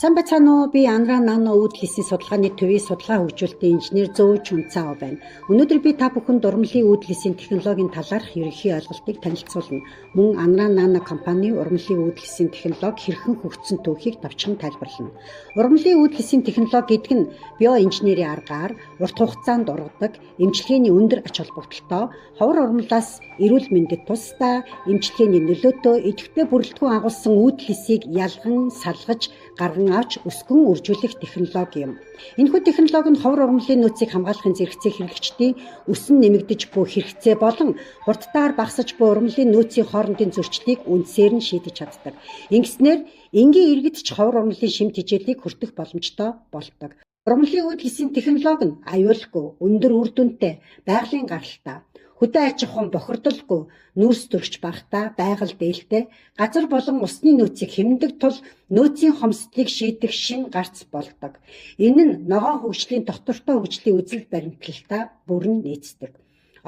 Сайн байцгаана уу? Би Андраа Нано үүд хийсэн судалгааны төвийн судалгаа хөгжүүлэлтийн инженер Зөөж Чүнцаав байна. Өнөөдөр би та бүхэнд ургамлын үүд хийсийн технологийн талаарх ерөнхий ойлголтыг танилцуулна. Мөн Андраа Нано компани ургамлын үүд хийсийн технологи хэрхэн хөгжсөн түүхийг товчхон тайлбарлана. Ургамлын үүд хийсийн технологи гэдэг нь биоинженерийн аргаар урт хугацаанд ургадаг, эмчилгээний өндөр ач холбогдолтой, ховор ургамлаас эрүүл мэндэд тусдаа эмчилгээний нөлөөтэй идэвхтэй бүрэлдэхүүн агуулсан үүд хийсийг ялган, салгаж, гарган авч өсгөн үржүүлэх технологи юм. Энэхүү технологи нь ховор ургамлын нөөцийг хамгаалахын зэрэгцээ хэрэглэгчдийн өсөн нэмэгдэж буй хэрэгцээ болон хурдтайгаар багасж буй ургамлын нөөцийн хоорондын зөрчлийг үндсээр нь шийдэж чаддаг. Ингэснээр энгийн иргэд ч ховор ургамлын шимт хичээлийг хүртэх боломжтой болдог. Ургамлын үүд хийсийн технологи нь аюулгүй, өндөр үр дүнтэй, байгалийн гаралтай, хөдөө аж ахуйн бохирдолгүй, нүрс төрөгч багтаа, байгаль дээлтэй, газар болон усны нөөцийг хэмндэг тул нөөцийн хомсдлыг шийдэх шин гарц болдог. Энэ нь ногоон хөгжлийн доктортой хөгжлийн үзэл баримтлалтаа бүрэн нийцдэг.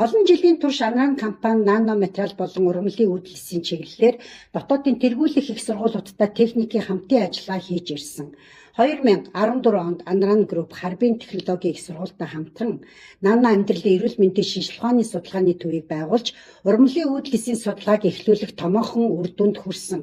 Олон жилийн турш Анран компани нано материал болон ургамлын үүд хийсийн чиглэлээр дотоодын тэргүүлэх их сургуулиудтай техникийн хамтын ажиллагаа хийж ирсэн. 2014 онд Анран Групп Харбин технологийн их сургуультай хамтран нано амьдралын эрүүл мэндийн шинжилгээ ухааны судалгааны төвийг байгуулж ургамлын үүд хийсийн судалгааг эхлүүлэх томоохон үр дүнд хүрсэн.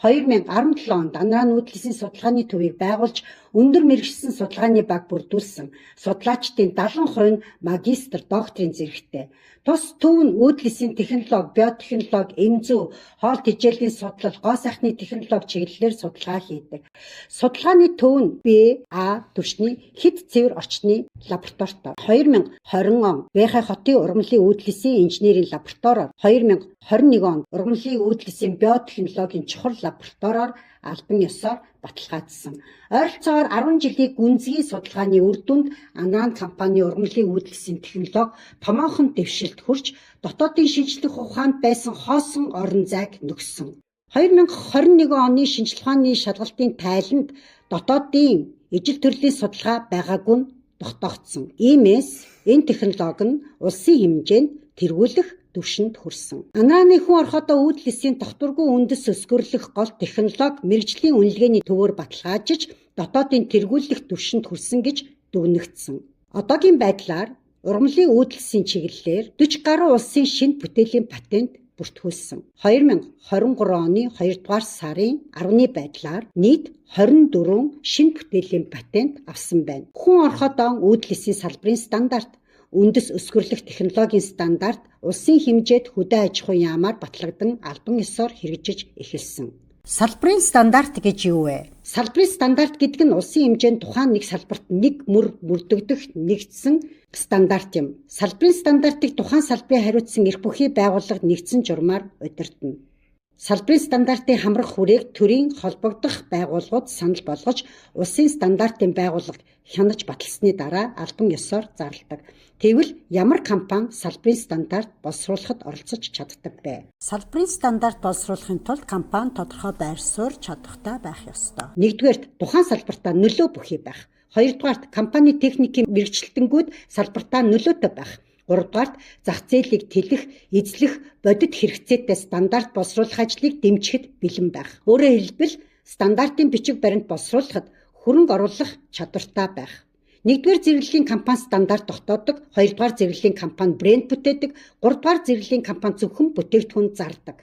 2017 онд Анран үүд хийсийн судалгааны төвийг байгуулж өндөр мэргэжсэн судалгааны баг бүрдүүлсэн. Судлаачдын 70% нь магистр, докторийн зэрэгтэй. Тус төв нь үүд хийсийн технологи, биотехнологи, эмзүү, хоол тэжээлийн судлал, гоо сайхны технологи чиглэлээр судалгаа хийдэг. Судалгааны төв нь БА түвшний хэд цэвэр орчны лабораторитой. 2020 он Вэхэ хотын ургамлын үүд хийсийн инженерийн лабораториор, 2021 онд ургамлын үүд хийсийн биотехнологийн чухал лабораториор албан ёсоор баталгаажсан. Ойролцоогоор 10 жилийн гүнзгий судалгааны үр дүнд Анран компани ургамлын үүд хийсийн технологи томоохон дэвшилт хүрч дотоодын шинжлэх ухаанд байсан хоосон орон зайг нөхсөн. 2021 оны шинжлэх ухааны шалгалтын тайланд дотоодын ижил төрлийн судалгаа байгаагүй нь тогтоогдсон. Иймээс энэ технологи нь улсын хэмжээнд тэргүүлэх түвшинд хүрсэн. Анраны хүн орхиодоо үүд хийсийн докторгүй үндэс өсгөрлөх гол технологи мэргэжлийн үнэлгээний төвөөр баталгаажиж дотоодын тэргүүлэх түвшинд хүрсэн гэж дүгнэгдсэн. Одоогийн байдлаар ургамлын үүд хийсийн чиглэлээр 40 гаруй улсын шинэ бүтээлийн патент бүртгүүлсэн. 2023 оны 2 дугаар сарын 10-ны байдлаар нийт 24 шинэ бүтээлийн патент авсан байна. Хүн орхиодоо үүд хийсийн салбарын стандарт, үндэс өсгөрлөх технологийн стандарт улсын хэмжээнд хөдөө аж ахуйн яамаар батлагдан албан ёсоор хэрэгжиж эхэлсэн. Салбарын стандарт гэж юу вэ? Салбарын стандарт гэдэг нь улсын хэмжээнд тухайн нэг салбарт нэг мөр мөрдөгдөх нэгдсэн стандарт юм. Салбарын стандартыг тухайн салбарын хариуцсан эрх бүхий байгууллага нэгдсэн журмаар удирдана. Салбарын стандартын хамрах хүрээг төрийн холбогдох байгууллагууд санал болгож улсын стандартын байгууллага хянаж баталсны дараа албан ёсоор зарладаг. Тэгвэл ямар компани салбарын стандарт боловсруулахад оролцож чаддаг вэ? Салбарын стандарт боловсруулахын тулд компани тодорхой байр суурь чадвартай байх ёстой. Нэгдүгээрт тухайн салбартаа нөлөө бүхий байх. Хоёрдугаарт компани техникийн мэргэжилтэнгүүд салбартаа нөлөөтэй байх. Гуравдугаарт зах зээлийг тэлэх, эзлэх, бодит хэрэгцээтэй стандарт боловсруулах ажлыг дэмжихэд бэлэн байх. Өөрөөр хэлбэл стандартын бичиг баримт боловсруулахад хөрөнгө оруулах чадвартай байх. Нэгдүгээр зэрэглэлийн компани стандарт тогтоодог, хоёрдугаар зэрэглэлийн компани брэнд бүтээдэг, гуравдугаар зэрэглэлийн компани зөвхөн бүтээгдэхүүн зардаг.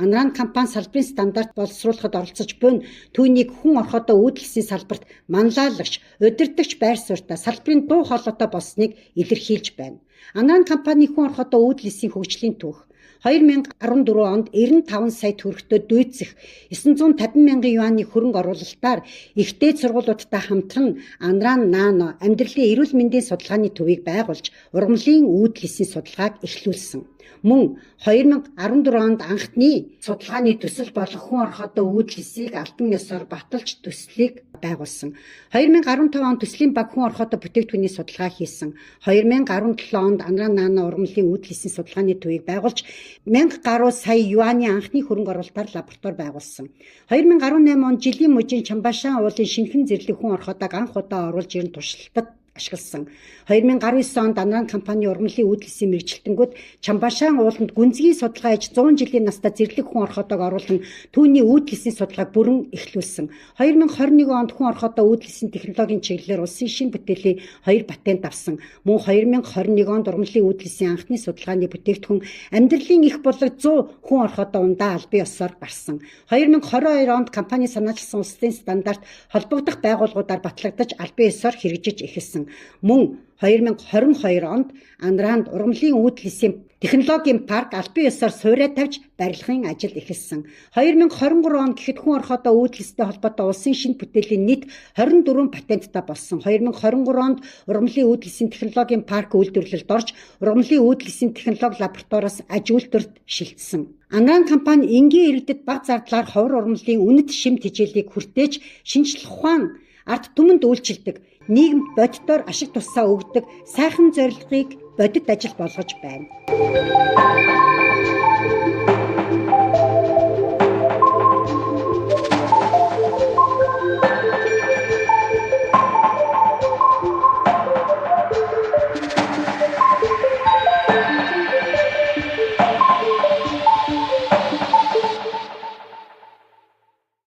Анран компани салбарын стандарт боловсруулахад оролцож буй түүнийг хүн орхиодоо үүд хийсийн салбарт манлайлагч, удирдагч байр суурьтай салбарын дуу хоолойтой болсныг илэрхийлж байна. Анран компани хүн орхиодоо үүд хийсийн хөгжлийн түүх 2014 онд 95 сая төгрөгтөд дүйцэх 950 мянган юаны хөрөнгө оруулалтаар их дээд сургуулиудтай хамтран Анран Нано амьдралын эрүүл мэндийн судалгааны төвийг байгуулж ургамлын үүд хийсийн судалгааг эхлүүлсэн. Мөн 2014 онд анхны судалгааны төсөл болох хүн орхиодоо үүд хийсийг албан ёсоор баталж төслийг байгуулсан. 2015 онд төслийн баг хүн орхиодоо бүтээгдэхүүний судалгаа хийсэн. 2017 онд Анран Нано ургамлын үүд хийсийн судалгааны төвийг байгуулж 1000 гаруй сая юаны анхны хөрөнгө оруулалтаар лаборатори байгуулсан. 2018 онд жилийн мужийн Чамбашаан уулын шинэхэн зэрлэг хүн орхиодог анх удаа оруулж ирэн туршилтад ашигласан. 2019 онд Анран компани ургамлын үүдэлсийн мэргэжилтэнгүүд Чамбашаан ууланд гүнзгий судалгаа хийж 100 жилийн настай зэрлэг хүн орхотойг оруулан түүний үүдэлсийн судалгааг бүрэн эхлүүлсэн. 2021 онд хүн орхотоо үүдэлсийн технологийн чиглэлээр улсын шинэ бүтээлийн 2 патент авсан. Мөн 2021 онд ургамлын үүдэлсийн анхны судалгааны бүтээгдэхүүн амьдралын их булаг 100 хүн орхотоо ундаа албан ёсоор гарсан. 2022 онд компани санаачилсан улсын стандарт холбогдох байгууллагуудаар батлагдаж албан ёсоор хэрэгжиж эхэлсэн. Мөн 2022 онд Анранд ургамлын үүдэлсийн технологийн парк албан ёсоор суурай тавьж барилгын ажил эхэлсэн. 2023 онд гэхэд хүн орхотоо үүдэлстэй холбоотой улсын шинэ бүтээлийн нийт 24 патенттай болсон. 2023 онд ургамлын үүдэлсийн технологийн парк үйлдвэрлэлд орж, ургамлын үүдэлсийн технологи лабораториос аж үйлдвэрт шилжсэн. Анран компани энгийн иргэдэд бага зардлаар ховор ургамлын үнэт шимт хичээлийг хүртээж, шинжлэх ухаан ард түмэнд үйлчилдэг, нийгэмд бодитоор ашиг тусаа өгдөг сайхан зорилгыг бодит ажил болгож байна.